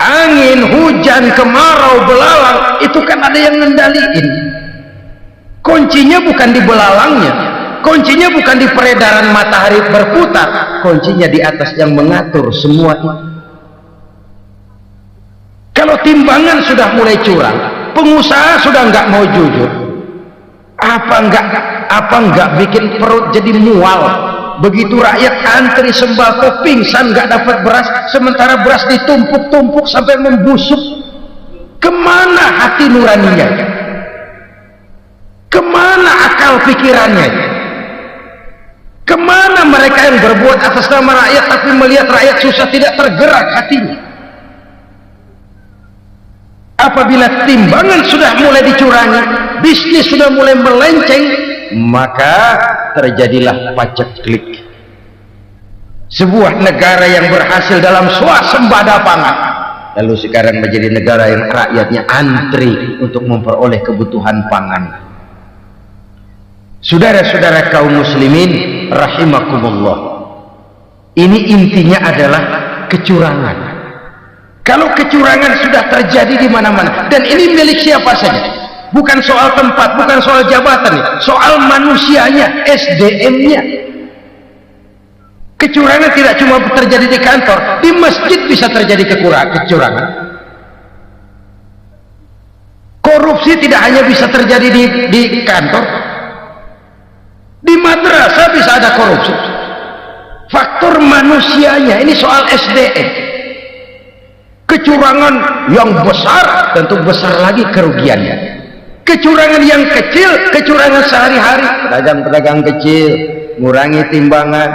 Angin, hujan, kemarau, belalang itu kan ada yang ngendaliin. Kuncinya bukan di belalangnya, kuncinya bukan di peredaran matahari berputar, kuncinya di atas yang mengatur semua itu. Kalau timbangan sudah mulai curang, pengusaha sudah nggak mau jujur, apa nggak bikin perut jadi mual. Begitu rakyat antri sembako pingsan nggak dapat beras, sementara beras ditumpuk-tumpuk sampai membusuk. Kemana hati nuraninya? Kemana akal pikirannya? Kemana mereka yang berbuat atas nama rakyat tapi melihat rakyat susah tidak tergerak hatinya? Apabila timbangan sudah mulai dicurangi, bisnis sudah mulai melenceng, maka terjadilah paceklik. Sebuah negara yang berhasil dalam swasembada pangan, lalu sekarang menjadi negara yang rakyatnya antri untuk memperoleh kebutuhan pangan. Saudara-saudara kaum muslimin rahimakumullah, ini intinya adalah kecurangan. Kalau kecurangan sudah terjadi di mana-mana, dan ini milik siapa saja, bukan soal tempat, bukan soal jabatan, soal manusianya, SDM-nya. Kecurangan tidak cuma terjadi di kantor, di masjid bisa terjadi kecurangan. Korupsi tidak hanya bisa terjadi di kantor, di madrasah bisa ada korupsi. Faktor manusianya, ini soal SDM. Kecurangan yang besar tentu besar lagi kerugiannya. Kecurangan yang kecil, kecurangan sehari-hari, pedagang-pedagang kecil ngurangi timbangan,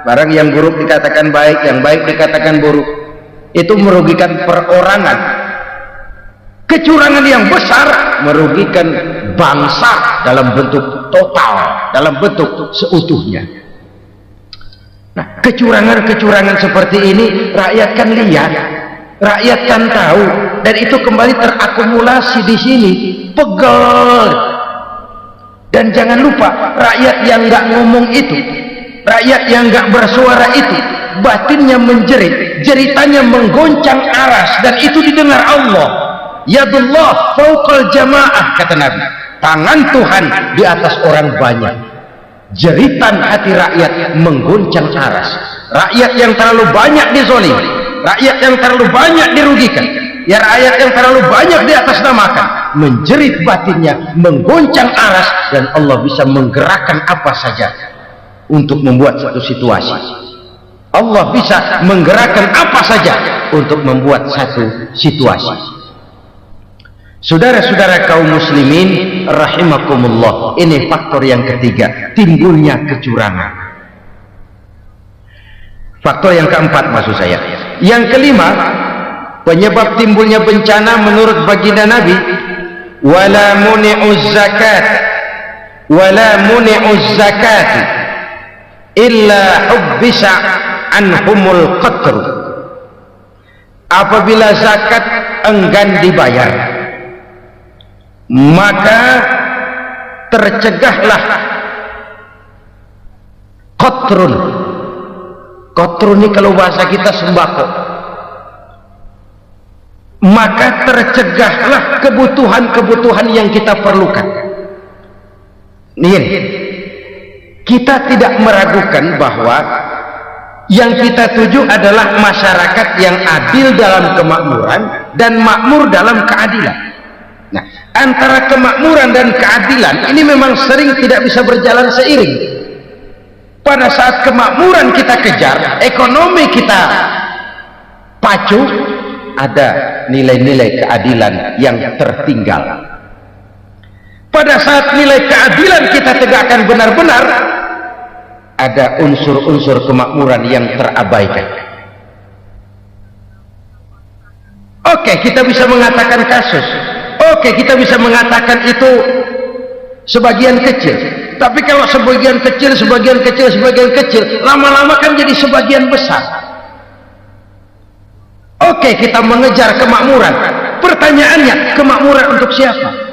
barang yang buruk dikatakan baik, yang baik dikatakan buruk, itu merugikan perorangan. Kecurangan yang besar merugikan bangsa dalam bentuk total, dalam bentuk seutuhnya. Nah, kecurangan-kecurangan seperti ini rakyat kan lihat, rakyat kan tahu, dan itu kembali terakumulasi di sini, pegel. Dan jangan lupa, rakyat yang nggak ngomong itu, rakyat yang nggak bersuara itu, batinnya menjerit, jeritannya menggoncang aras, dan itu didengar Allah. Yadullah fauqal jamaah, kata Nabi, tangan Tuhan di atas orang banyak. Jeritan hati rakyat menggoncang aras. Rakyat yang terlalu banyak dizolimi, rakyat yang terlalu banyak dirugikan, ya rakyat yang terlalu banyak di atas namakan, menjerit batinnya, menggoncang aras, dan Allah bisa menggerakkan apa saja untuk membuat satu situasi. Allah bisa menggerakkan apa saja untuk membuat satu situasi. Saudara-saudara kaum muslimin rahimakumullah, ini faktor yang ketiga, timbulnya kecurangan. Faktor yang keempat maksud saya. Yang kelima, penyebab timbulnya bencana menurut baginda Nabi, wala muni'uz zakat wala muni'uz zakat illa hubbisa anhumul qatr. Apabila zakat enggan dibayar, maka tercegahlah qatrun. Qatrun ini kalau bahasa kita sembako. maka tercegahlah kebutuhan-kebutuhan yang kita perlukan. Nih, kita tidak meragukan bahwa yang kita tuju adalah masyarakat yang adil dalam kemakmuran dan makmur dalam keadilan. Nah, antara kemakmuran dan keadilan ini memang sering tidak bisa berjalan seiring. Pada saat kemakmuran kita kejar, ekonomi kita pacu, ada nilai-nilai keadilan yang tertinggal. Pada saat nilai keadilan kita tegakkan benar-benar, ada unsur-unsur kemakmuran yang terabaikan. Oke, kita bisa mengatakan kasus. Oke, kita bisa mengatakan itu sebagian kecil. Tapi kalau sebagian kecil, lama-lama kan jadi sebagian besar. Oke, kita mengejar kemakmuran. Pertanyaannya, kemakmuran untuk siapa?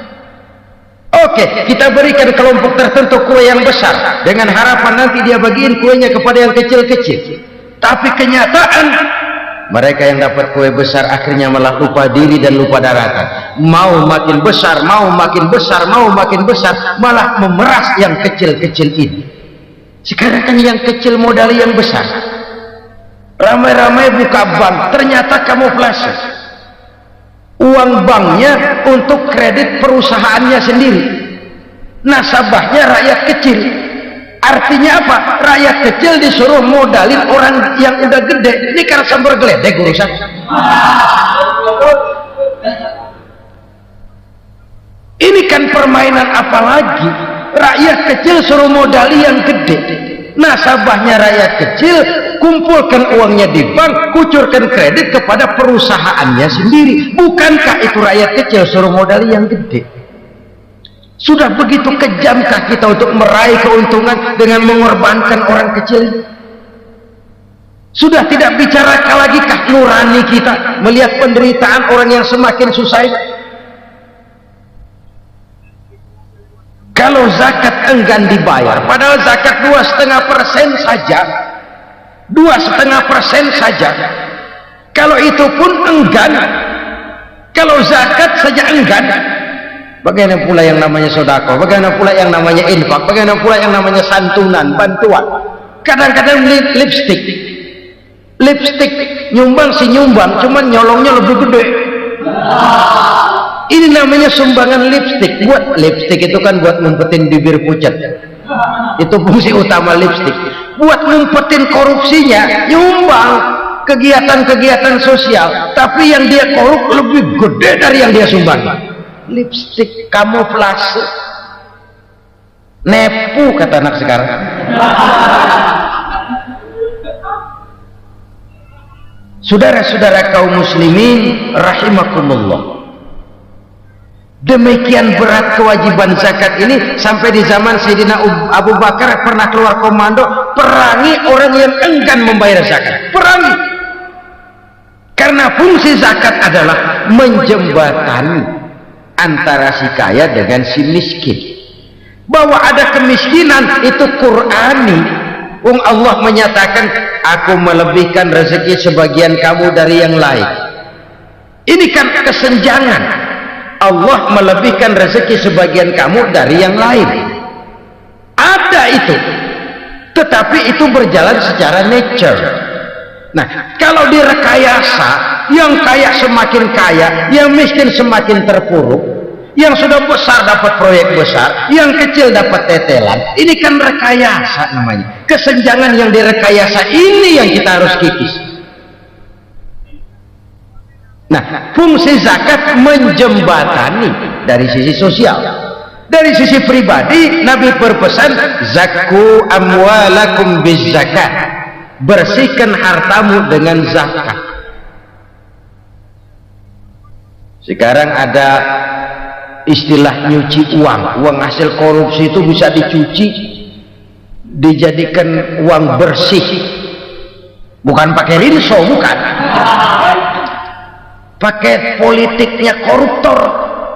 Oke, kita berikan kelompok tertentu kue yang besar dengan harapan nanti dia bagiin kuenya kepada yang kecil-kecil. Tapi kenyataan mereka yang dapat kue besar akhirnya malah lupa diri dan lupa daratan. Mau makin besar, malah memeras yang kecil-kecil ini. Sekarang kan yang kecil modali yang besar. Ramai-ramai buka bank, ternyata kamuflase. Uang banknya untuk kredit perusahaannya sendiri, nasabahnya rakyat kecil. Artinya apa? Rakyat kecil disuruh modalin orang yang udah gede. Ini kan sambar geledek urusan. Ini kan permainan apa lagi? Rakyat kecil suruh modali yang gede, nasabahnya rakyat kecil, kumpulkan uangnya di bank, kucurkan kredit kepada perusahaannya sendiri. Bukankah itu rakyat kecil suruh modali yang gede? Sudah begitu kejamkah kita untuk meraih keuntungan dengan mengorbankan orang kecil? Sudah tidak bicara lagi kah nurani kita melihat penderitaan orang yang semakin susah? Kalau zakat enggan dibayar, padahal zakat 2,5% saja, 2,5% saja. Kalau itu pun enggan, kalau zakat saja enggan, bagaimana pula yang namanya sedekah, bagaimana pula yang namanya infak, bagaimana pula yang namanya santunan, bantuan. Kadang-kadang lipstick nyumbang si nyumbang, cuman nyolongnya lebih gede. Ini namanya sumbangan lipstick. Buat lipstick itu kan buat ngumpetin bibir pucat, itu fungsi utama lipstick. Buat ngumpetin korupsinya, nyumbang kegiatan-kegiatan sosial, tapi yang dia korup lebih gede dari yang dia sumbang. Lipstick kamuflase, nepu kata anak sekarang. Saudara-saudara kaum muslimin rahimakumullah, demikian berat kewajiban zakat ini sampai di zaman Sayyidina Abu Bakar pernah keluar komando perangi orang yang enggan membayar zakat. Perangi, karena fungsi zakat adalah menjembatani antara si kaya dengan si miskin. Bahwa ada kemiskinan itu Qur'ani. Allah menyatakan, aku melebihkan rezeki sebagian kamu dari yang lain. Ini kan kesenjangan. Allah melebihkan rezeki sebagian kamu dari yang lain. Ada itu, tetapi itu berjalan secara nature. Nah, kalau direkayasa, yang kaya semakin kaya, yang miskin semakin terpuruk, yang sudah besar dapat proyek besar, yang kecil dapat tetelan. Ini kan rekayasa namanya. Kesenjangan yang direkayasa ini yang kita harus kikis. Nah, fungsi zakat menjembatani dari sisi sosial. Dari sisi pribadi, Nabi berpesan, zakku amwalakum biz zakat. Bersihkan hartamu dengan zakat. Sekarang ada istilah nyuci uang. Uang hasil korupsi itu bisa dicuci, dijadikan uang bersih. Bukan pakai rinso, bukan. Pakai politiknya koruptor,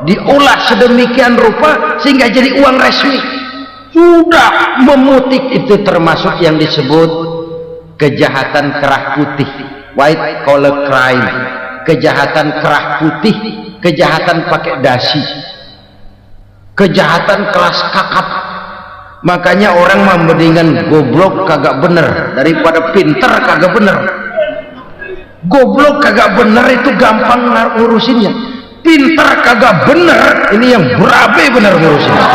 diolah sedemikian rupa sehingga jadi uang resmi. Sudah memutik, itu termasuk yang disebut kejahatan kerah putih, white collar crime. kejahatan kerah putih, kejahatan pakai dasi, kejahatan kelas kakap. Makanya orang mah mendingan goblok kagak bener daripada pinter kagak bener. Goblok kagak bener itu gampang ngurusinnya, pinter kagak bener ini yang berabe bener ngurusinnya.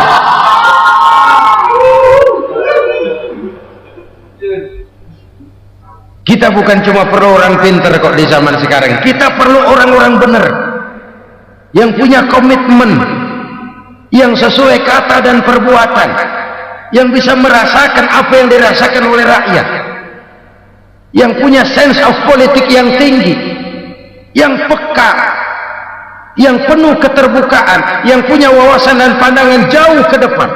Kita bukan cuma perlu orang pinter kok di zaman sekarang, kita perlu orang-orang bener yang punya komitmen, yang sesuai kata dan perbuatan, yang bisa merasakan apa yang dirasakan oleh rakyat, yang punya sense of politik yang tinggi, yang peka, yang penuh keterbukaan, yang punya wawasan dan pandangan jauh ke depan.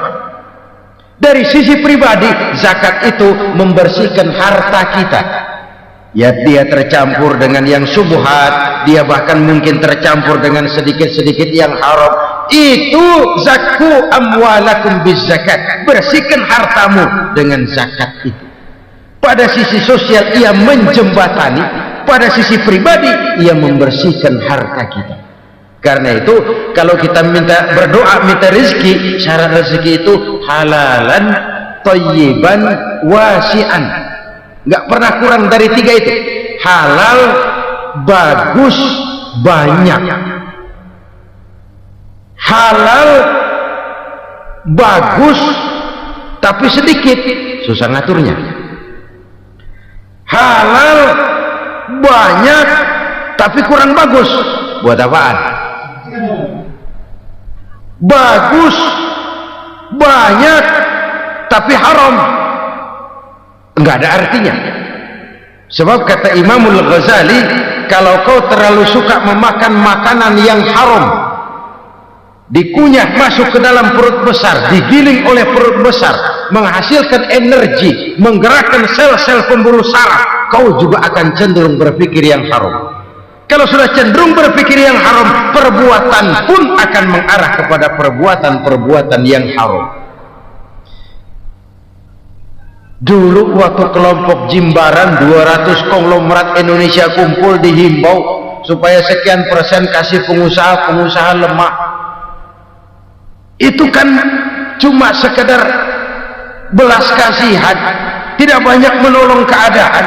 Dari sisi pribadi, zakat itu membersihkan harta kita. Ya, dia tercampur dengan yang subuhat, dia bahkan mungkin tercampur dengan sedikit-sedikit yang haram. Itu zakku amwalakum bizakat, bersihkan hartamu dengan zakat itu. Pada sisi sosial ia menjembatani, pada sisi pribadi ia membersihkan harta kita. Karena itu kalau kita minta berdoa minta rezeki, syarat rezeki itu halalan thayyiban wasi'an, nggak pernah kurang dari 3 itu. Halal, bagus, banyak. Halal, bagus, tapi sedikit, susah ngaturnya. Halal, banyak, tapi kurang bagus, buat apaan? Bagus, banyak, tapi haram, nggak ada artinya. Sebab kata Imamul Ghazali, kalau kau terlalu suka memakan makanan yang haram, dikunyah masuk ke dalam perut besar, digiling oleh perut besar, menghasilkan energi, menggerakkan sel-sel pembuluh saraf, kau juga akan cenderung berpikir yang haram. Kalau sudah cenderung berpikir yang haram, perbuatan pun akan mengarah kepada perbuatan-perbuatan yang haram. Dulu waktu kelompok Jimbaran 200 konglomerat Indonesia kumpul, dihimbau supaya sekian persen kasih pengusaha lemah. Itu kan cuma sekedar belas kasihan, tidak banyak menolong keadaan.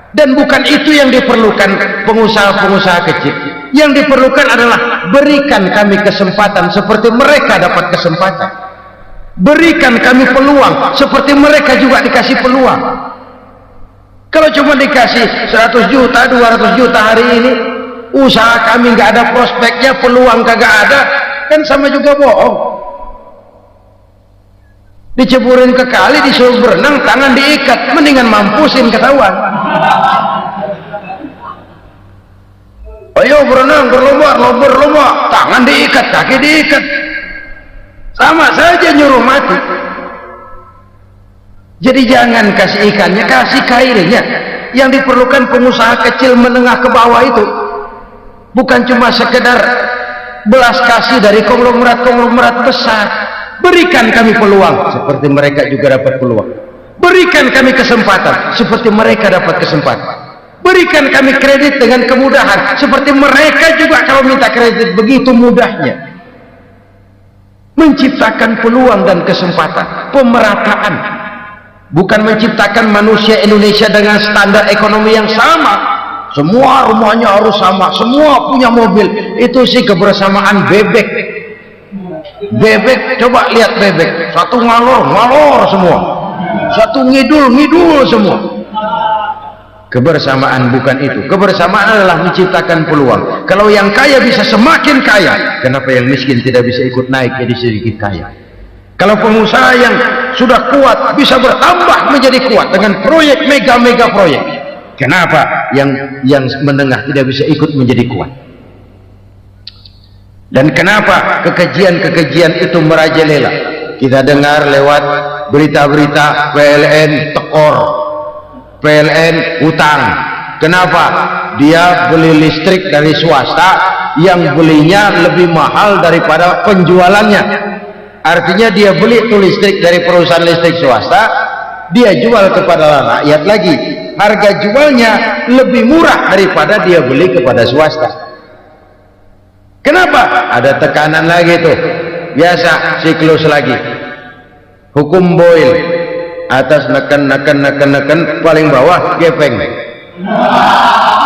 Dan bukan itu yang diperlukan pengusaha-pengusaha kecil. Yang diperlukan adalah berikan kami kesempatan seperti mereka dapat kesempatan. Berikan kami peluang seperti mereka juga dikasih peluang. Kalau cuma dikasih 100 juta, 200 juta hari ini, usaha kami nggak ada prospeknya, peluang kagak ada, kan sama juga bohong. Diceburin ke kali, disuruh berenang, tangan diikat, mendingan mampusin ketahuan. Ayo berenang, berlomba, tangan diikat, kaki diikat, sama saja nyuruh mati. Jadi jangan kasih ikannya, kasih kailnya. Yang diperlukan pengusaha kecil menengah ke bawah itu bukan cuma sekedar belas kasih dari konglomerat besar. Berikan kami peluang seperti mereka juga dapat peluang. Berikan kami kesempatan seperti mereka dapat kesempatan. Berikan kami kredit dengan kemudahan seperti mereka juga kalau minta kredit begitu mudahnya. Menciptakan peluang dan kesempatan, pemerataan. Bukan menciptakan manusia Indonesia dengan standar ekonomi yang sama. Semua rumahnya harus sama, semua punya mobil. Itu sih kebersamaan bebek. Bebek, coba lihat bebek, satu ngalor semua, satu ngidul semua. Kebersamaan bukan itu. Kebersamaan adalah menciptakan peluang. Kalau yang kaya bisa semakin kaya, kenapa yang miskin tidak bisa ikut naik jadi sedikit kaya? Kalau pengusaha yang sudah kuat bisa bertambah menjadi kuat dengan proyek mega proyek, kenapa yang menengah tidak bisa ikut menjadi kuat? Dan kenapa kekejian itu merajalela? Kita dengar lewat berita-berita PLN tekor, PLN utang. Kenapa? Dia beli listrik dari swasta yang belinya lebih mahal daripada penjualannya. Artinya dia beli itu listrik dari perusahaan listrik swasta, dia jual kepada rakyat lagi. harga jualnya lebih murah daripada dia beli kepada swasta. Kenapa? Ada tekanan lagi tuh, biasa siklus lagi, hukum Boyle, atas neken paling bawah gepeng.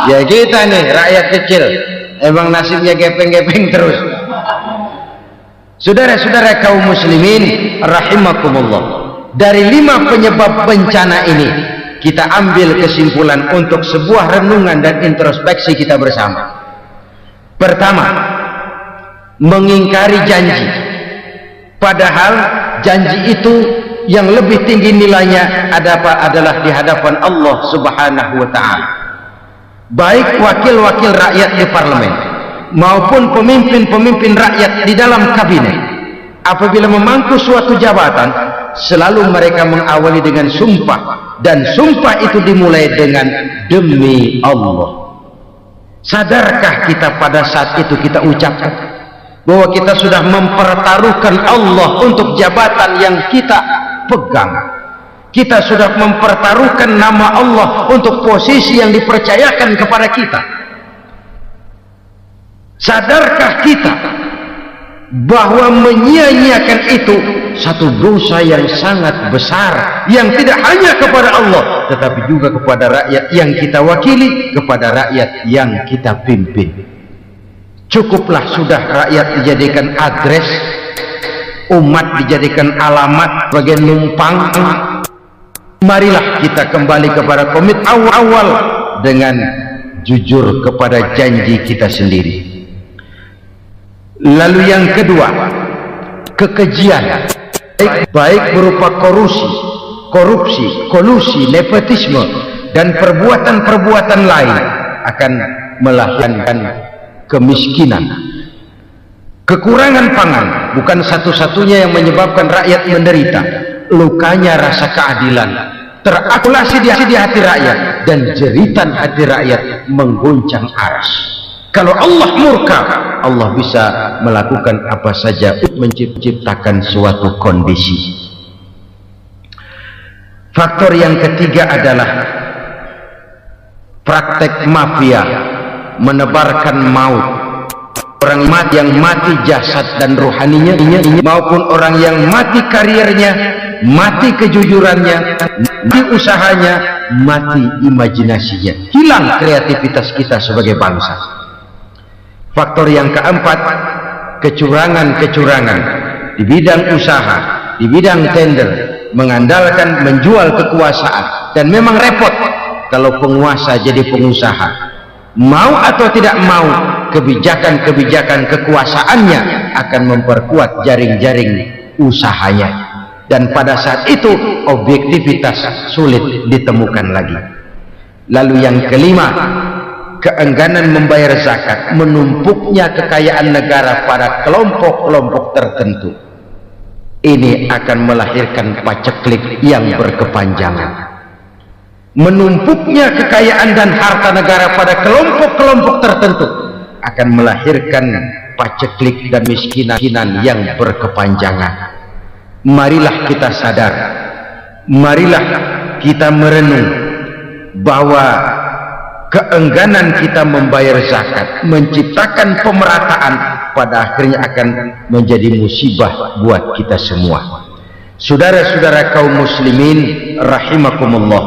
Ya kita nih rakyat kecil emang nasibnya gepeng-gepeng terus. Saudara-saudara kaum muslimin rahimakumullah, dari 5 penyebab bencana ini kita ambil kesimpulan untuk sebuah renungan dan introspeksi kita bersama. Pertama, mengingkari janji, padahal janji itu yang lebih tinggi nilainya adalah di hadapan Allah Subhanahu wa ta'ala. Baik wakil-wakil rakyat di parlemen maupun pemimpin-pemimpin rakyat di dalam kabinet, apabila memangku suatu jabatan, selalu mereka mengawali dengan sumpah, dan sumpah itu dimulai dengan demi Allah. Sadarkah kita pada saat itu kita ucapkan bahwa kita sudah mempertaruhkan Allah untuk jabatan yang kita pegang? Kita sudah mempertaruhkan nama Allah untuk posisi yang dipercayakan kepada kita. Sadarkah kita bahwa menyia-nyiakan itu satu dosa yang sangat besar, yang tidak hanya kepada Allah tetapi juga kepada rakyat yang kita wakili, kepada rakyat yang kita pimpin. Cukuplah sudah rakyat dijadikan adres, umat dijadikan alamat sebagai numpang. Marilah kita kembali kepada komit awal dengan jujur kepada janji kita sendiri. Lalu yang kedua, kekejian, baik berupa korupsi, kolusi, nepotisme, dan perbuatan-perbuatan lain akan melahirkan kemiskinan. Kekurangan pangan bukan satu-satunya yang menyebabkan rakyat menderita. Lukanya rasa keadilan terakumulasi di hati rakyat, dan jeritan hati rakyat mengguncang aras. Kalau Allah murka, Allah bisa melakukan apa saja untuk menciptakan suatu kondisi. Faktor yang ketiga adalah praktek mafia, menebarkan maut. Orang mati yang mati jasad dan rohaninya, maupun orang yang mati karirnya, mati kejujurannya, mati usahanya, mati imajinasinya. Hilang kreativitas kita sebagai bangsa. Faktor yang keempat, kecurangan-kecurangan di bidang usaha, di bidang tender, mengandalkan menjual kekuasaan. Dan memang repot kalau penguasa jadi pengusaha, mau atau tidak mau, kebijakan-kebijakan kekuasaannya akan memperkuat jaring-jaring usahanya, dan pada saat itu objektivitas sulit ditemukan lagi. Lalu yang kelima, keengganan membayar zakat, menumpuknya kekayaan negara pada kelompok-kelompok tertentu. Ini akan melahirkan paceklik yang berkepanjangan. Menumpuknya kekayaan dan harta negara pada kelompok-kelompok tertentu akan melahirkan paceklik dan miskinan yang berkepanjangan. Marilah kita sadar, marilah kita merenung bahwa keengganan kita membayar zakat menciptakan pemerataan pada akhirnya akan menjadi musibah buat kita semua. Saudara-saudara kaum muslimin rahimakumullah,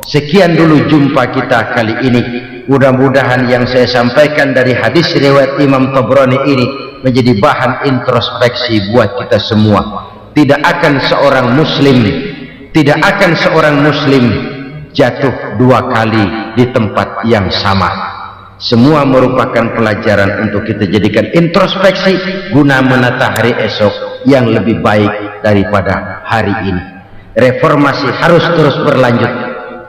sekian dulu jumpa kita kali ini. Mudah-mudahan yang saya sampaikan dari hadis riwayat Imam Tabrani ini menjadi bahan introspeksi buat kita semua. Tidak akan seorang muslim jatuh 2 kali di tempat yang sama. Semua merupakan pelajaran untuk kita jadikan introspeksi guna menata hari esok yang lebih baik daripada hari ini. Reformasi harus terus berlanjut,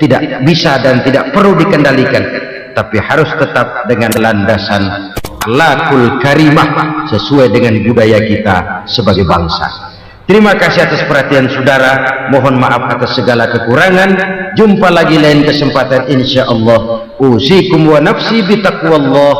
tidak bisa dan tidak perlu dikendalikan, tapi harus tetap dengan landasan akhlakul karimah sesuai dengan budaya kita sebagai bangsa. Terima kasih atas perhatian saudara, mohon maaf atas segala kekurangan. Jumpa lagi lain kesempatan insyaallah. Usikum wa nafsi bitaqwallah.